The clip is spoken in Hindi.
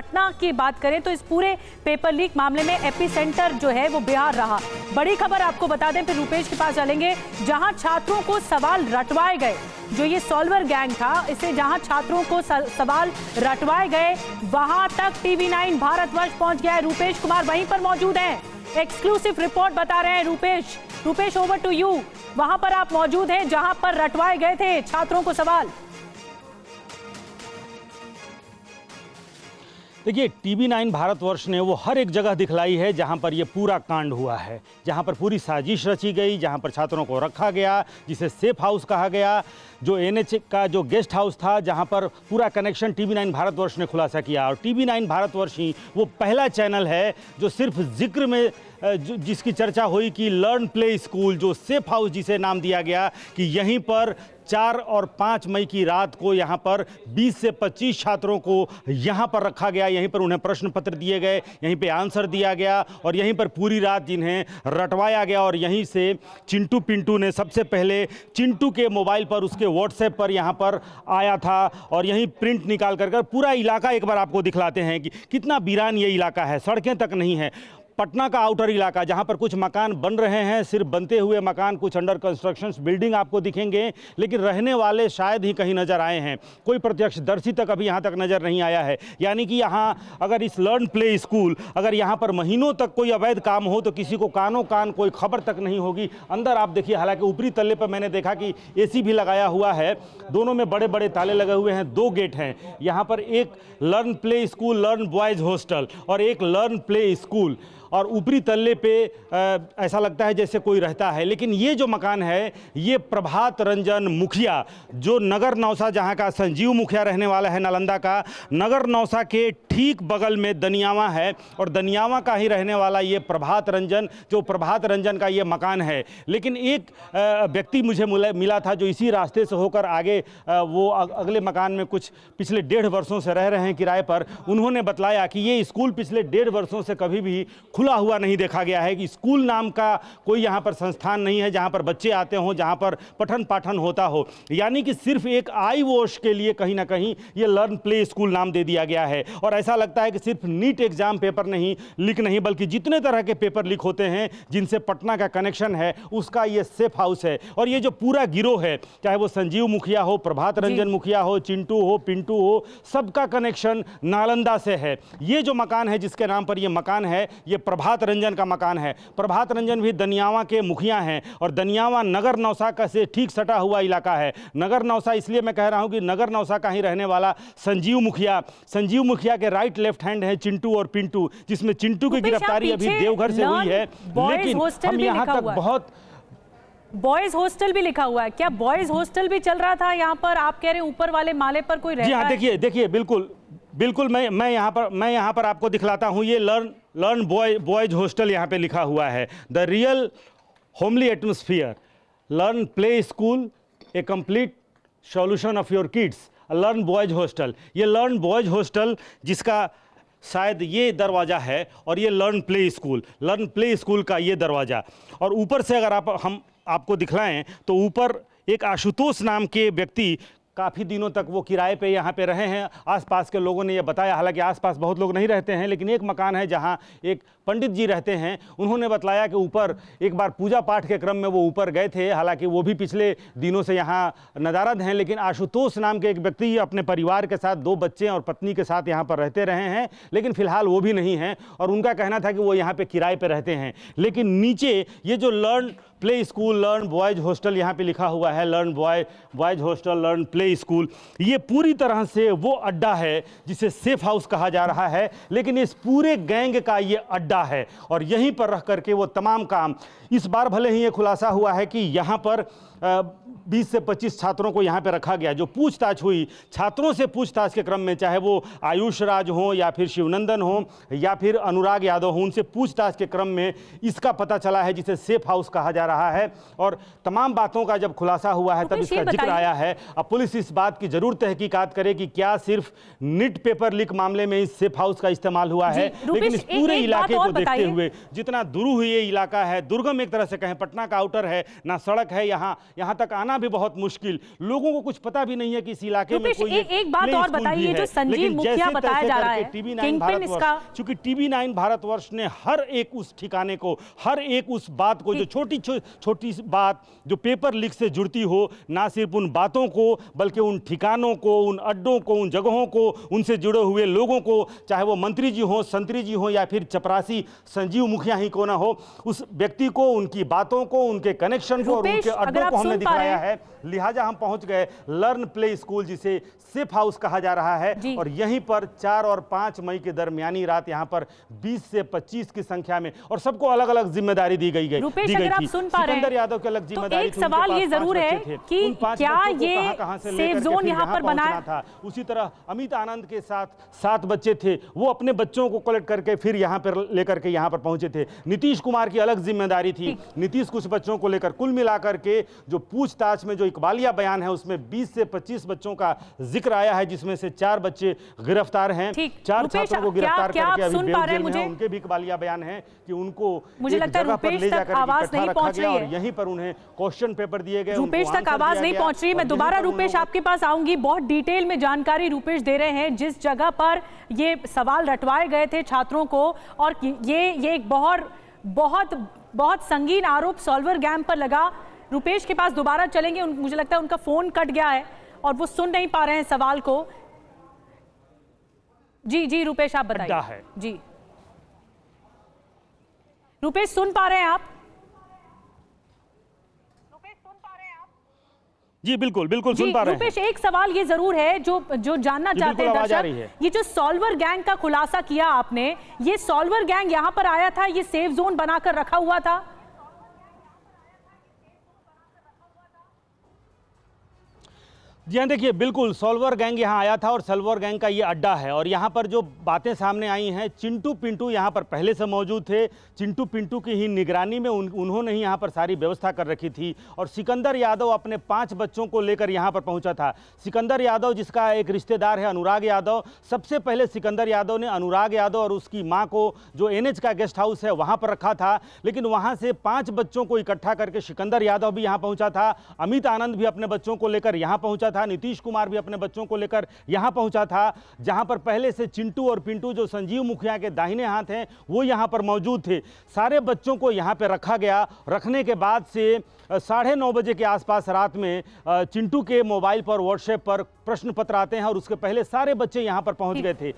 पटना की बात करें तो इस पूरे पेपर लीक मामले में एपिसेंटर जो है वो बिहार रहा। बड़ी खबर आपको बता दें, फिर रुपेश के पास चलेंगे, जहां छात्रों को सवाल रटवाए गए। जो ये सॉल्वर गैंग था, इसे जहां छात्रों को सवाल रटवाए गए, वहां तक TV9 भारतवर्ष पहुंच गया है। रुपेश कुमार वहीं पर मौजूद हैं, एक्सक्लूसिव रिपोर्ट बता रहे हैं Rupesh. Rupesh, over to you. वहां पर आप मौजूद हैं जहां पर रटवाए गए थे छात्रों को सवाल। देखिए, TV9 भारतवर्ष ने वो हर एक जगह दिखलाई है जहां पर ये पूरा कांड हुआ है, जहां पर पूरी साजिश रची गई, जहां पर छात्रों को रखा गया, जिसे सेफ हाउस कहा गया, जो NH का जो गेस्ट हाउस था, जहां पर पूरा कनेक्शन TV9 भारतवर्ष ने खुलासा किया। और TV9 भारतवर्ष ही वो पहला चैनल है जो सिर्फ जिक्र में जिसकी चर्चा हुई कि लर्न प्ले स्कूल, जो सेफ हाउस जिसे नाम दिया गया, कि यहीं पर 4 और 5 मई की रात को यहाँ पर 20 से 25 छात्रों को यहाँ पर रखा गया, यहीं पर उन्हें प्रश्न पत्र दिए गए, यहीं पे आंसर दिया गया और यहीं पर पूरी रात जिन्हें रटवाया गया। और यहीं से चिंटू पिंटू ने सबसे पहले चिंटू के मोबाइल पर, उसके व्हाट्सएप पर यहाँ पर आया था और यहीं प्रिंट निकाल कर पूरा इलाका एक बार आपको दिखलाते हैं कि कितना वीरान ये इलाका है, सड़कें तक नहीं है। पटना का आउटर इलाका जहां पर कुछ मकान बन रहे हैं, सिर्फ बनते हुए मकान, कुछ अंडर कंस्ट्रक्शन बिल्डिंग आपको दिखेंगे, लेकिन रहने वाले शायद ही कहीं नजर आए हैं। कोई प्रत्यक्षदर्शी तक अभी यहां तक नजर नहीं आया है। यानी कि यहां अगर इस लर्न प्ले स्कूल, अगर यहां पर महीनों तक कोई अवैध काम हो तो किसी को कानों कान कोई खबर तक नहीं होगी। अंदर आप देखिए, हालांकि ऊपरी तल्ले पर मैंने देखा कि AC भी लगाया हुआ है, दोनों में बड़े बड़े ताले लगे हुए हैं, 2 गेट हैं। यहाँ पर एक learn play school, learn boys hostel और एक लर्न प्ले स्कूल, और ऊपरी तल्ले पे ऐसा लगता है जैसे कोई रहता है। लेकिन ये जो मकान है, ये प्रभात रंजन मुखिया, जो नगर नौसा, जहाँ का संजीव मुखिया रहने वाला है, नालंदा का, नगर नौसा के ठीक बगल में दनियावा है और दनियावा का ही रहने वाला ये प्रभात रंजन, जो प्रभात रंजन का ये मकान है। लेकिन एक व्यक्ति मुझे मिला था जो इसी रास्ते से होकर आगे वो अगले मकान में कुछ पिछले 1.5 वर्षों से रह रहे हैं किराए पर। उन्होंने बतलाया कि ये स्कूल पिछले 1.5 वर्षों से कभी भी खुला हुआ नहीं देखा गया है, कि स्कूल नाम का कोई यहाँ पर संस्थान नहीं है जहाँ पर बच्चे आते हों, जहाँ पर पठन पाठन होता हो। यानी कि सिर्फ एक आई वॉश के लिए कहीं ना कहीं ये लर्न प्ले स्कूल नाम दे दिया गया है। और ऐसा लगता है कि सिर्फ नीट एग्जाम पेपर नहीं लीक नहीं, बल्कि जितने तरह के पेपर लीक होते हैं जिनसे पटना का कनेक्शन है, उसका ये सेफ हाउस है। और ये जो पूरा गिरोह है, चाहे वो संजीव मुखिया हो, प्रभात रंजन मुखिया हो, चिंटू हो, पिंटू हो, सबका कनेक्शन नालंदा से है। ये जो मकान है जिसके नाम पर ये मकान है, ये प्रभात रंजन का मकान है। प्रभात रंजन भी दनियावा के मुखिया हैं और दनियावा नगर नौसा का से ठीक सटा हुआ इलाका है। नगर नौसा इसलिए मैं कह रहा हूं कि नगर नौसा का ही रहने वाला संजीव मुखिया के राइट लेफ्ट हैंड है चिंटू और पिंटू, जिसमें चिंटू की गिरफ्तारी अभी देवघर से हुई है। लेकिन हम यहां तक बहुत बॉयज हॉस्टल भी लिखा हुआ है, क्या बॉयज हॉस्टल भी चल रहा था यहाँ पर? आप कह रहे हैं ऊपर वाले माले पर कोई रहता है? जी हाँ, देखिए बिल्कुल मैं यहाँ पर आपको दिखलाता हूँ। ये लर्न बॉयज हॉस्टल यहाँ पे लिखा हुआ है, the real homely atmosphere, learn play school, A complete solution of your kids, learn boys hostel. ये लर्न बॉयज हॉस्टल जिसका शायद ये दरवाज़ा है और ये लर्न प्ले स्कूल का ये दरवाज़ा। और ऊपर से अगर हम आपको दिखलाएं तो ऊपर एक आशुतोष नाम के व्यक्ति काफ़ी दिनों तक वो किराए पे यहाँ पे रहे हैं। आसपास के लोगों ने ये बताया, हालांकि आसपास बहुत लोग नहीं रहते हैं, लेकिन एक मकान है जहाँ एक पंडित जी रहते हैं। उन्होंने बतलाया कि ऊपर एक बार पूजा पाठ के क्रम में वो ऊपर गए थे, हालांकि वो भी पिछले दिनों से यहाँ नदारद हैं। लेकिन आशुतोष नाम के एक व्यक्ति अपने परिवार के साथ, 2 बच्चे और पत्नी के साथ यहाँ पर रहते रहे हैं, लेकिन फिलहाल वो भी नहीं हैं और उनका कहना था कि वो यहाँ पर किराए पर रहते हैं। लेकिन नीचे ये जो learn play school, learn boys hostel यहाँ पे लिखा हुआ है, learn boys hostel, learn play school, ये पूरी तरह से वो अड्डा है जिसे सेफ हाउस कहा जा रहा है। लेकिन इस पूरे गैंग का ये अड्डा है और यहीं पर रह करके वो तमाम काम, इस बार भले ही ये खुलासा हुआ है कि यहाँ पर 20 से 25 छात्रों को यहाँ पे रखा गया। जो पूछताछ हुई, छात्रों से पूछताछ के क्रम में, चाहे वो आयुष राज हो या फिर शिवनंदन हो या फिर अनुराग यादव हो, उनसे पूछताछ के क्रम में इसका पता चला है जिसे सेफ हाउस कहा जा रहा है। और तमाम बातों का जब खुलासा हुआ है तब इसका जिक्र आया है। अब पुलिस इस बात की जरूर तहकीकात करे कि क्या सिर्फ नीट पेपर लीक मामले में इस सेफ हाउस का इस्तेमाल हुआ है, लेकिन इस पूरे इलाके को देखते हुए, जितना दुरूह ये इलाका है, दुर्गम एक तरह से कहें, पटना का आउटर है, ना सड़क है, यहाँ तक आना भी बहुत मुश्किल, लोगों को कुछ पता भी नहीं है कि इस इलाके में रुपेश, कोई एक बात प्ले और स्कूल भी बताइए, है। जो संजीव लेकिन मुखिया जैसे बताया तैसे जा रहा करके है, टीवी 9 किंगपिन इसका, चूंकि टीवी 9 भारतवर्ष ने हर एक उस ठिकाने को, हर एक उस बात को, जो छोटी बात जो पेपर लीक से जुड़ती हो, ना सिर्फ उन बातों को बल्कि उन ठिकानों को, उन अड्डों को, उन जगहों को, उनसे जुड़े हुए लोगों को, चाहे वो मंत्री जी हो, संतरी जी हो या फिर चपरासी संजीव मुखिया ही क्यों ना हो, उस व्यक्ति को, उनकी बातों को, उनके कनेक्शन को और उनके अड्डों को हमने दिखाया है। लिहाजा हम पहुंच गए लर्न प्ले स्कूल, जिसे सेफ हाउस कहा जा रहा है, और यहीं पर 4 और 5 मई के दरमियानी रात यहां पर 20 से 25 की संख्या में, और सबको अलग अलग जिम्मेदारी दी गई रुपेश, अगर आप सुन पा रहे हैं, सिकंदर यादव की अलग जिम्मेदारी एक सवाल ये जरूर है कि क्या ये सेफ जोन यहां पर बनाया था। उसी तरह अमित आनंद के साथ 7 बच्चे थे, वो अपने बच्चों को कलेक्ट करके फिर यहां पर लेकर के यहां पर पहुंचे थे। नीतीश कुमार की अलग जिम्मेदारी थी, नीतीश कुछ बच्चों को लेकर, कुल मिलाकर के जो पूछताछ में जो इकबालिया बयान है उसमें 20 से 25 बच्चों का जिक्र आया है, जिसमें से 4 बच्चे गिरफ्तार हैं। 4 छात्रों को गिरफ्तार करके अभी बेल जेल में हैं। उनके भी इकबालिया बयान है कि उनको मुझे लगता है रुपेश तक आवाज नहीं पहुंच रही है, और यहीं पर उन्हें क्वेश्चन पेपर दिए गए। रुपेश तक आवाज नहीं पहुंच रही है। मैं दोबारा रुपेश आपके पास आऊंगी। बहुत डिटेल में जानकारी रुपेश दे रहे हैं जिस जगह पर ये सवाल रटवाए गए थे छात्रों को, और ये एक बहुत संगीन आरोप सॉल्वर गैंग पर लगा। रुपेश के पास दोबारा चलेंगे, मुझे लगता है उनका फोन कट गया है और वो सुन नहीं पा रहे हैं सवाल को। जी रुपेश आप बताइए। जी रुपेश सुन पा रहे हैं आप? जी बिल्कुल सुन पा रहे हैं। रुपेश, एक सवाल ये जरूर है जो जानना चाहते हैं दर्शक, ये जो सॉल्वर गैंग का खुलासा किया आपने, ये सॉल्वर गैंग यहाँ पर आया था, ये सेफ जोन बनाकर रखा हुआ था? जी हाँ, देखिए बिल्कुल सॉल्वर गैंग यहाँ आया था और सॉल्वर गैंग का ये अड्डा है। और यहाँ पर जो बातें सामने आई हैं, चिंटू पिंटू यहाँ पर पहले से मौजूद थे। चिंटू पिंटू की ही निगरानी में उन्होंने ही यहाँ पर सारी व्यवस्था कर रखी थी। और सिकंदर यादव अपने 5 बच्चों को लेकर यहाँ पर पहुँचा था। सिकंदर यादव, जिसका एक रिश्तेदार है अनुराग यादव, सबसे पहले सिकंदर यादव ने अनुराग यादव और उसकी माँ को जो NH का गेस्ट हाउस है वहाँ पर रखा था। लेकिन वहाँ से 5 बच्चों को इकट्ठा करके सिकंदर यादव भी यहाँ पहुँचा था, अमित आनंद भी अपने बच्चों को लेकर यहाँ पहुँचा था, नीतीश कुमार भी अपने बच्चों को लेकर यहां पहुंचा था। जहां पर पहले से चिंटू और पिंटू जो संजीव मुखिया के दाहिने हाथ हैं वो यहां पर मौजूद थे। सारे बच्चों को यहां पर रखा गया। रखने के बाद से 9:30 बजे के आसपास रात में चिंटू के मोबाइल पर व्हाट्सएप पर प्रश्न पत्र आते हैं और उसके पहले सारे बच्चे यहां पर पहुंच गए थे।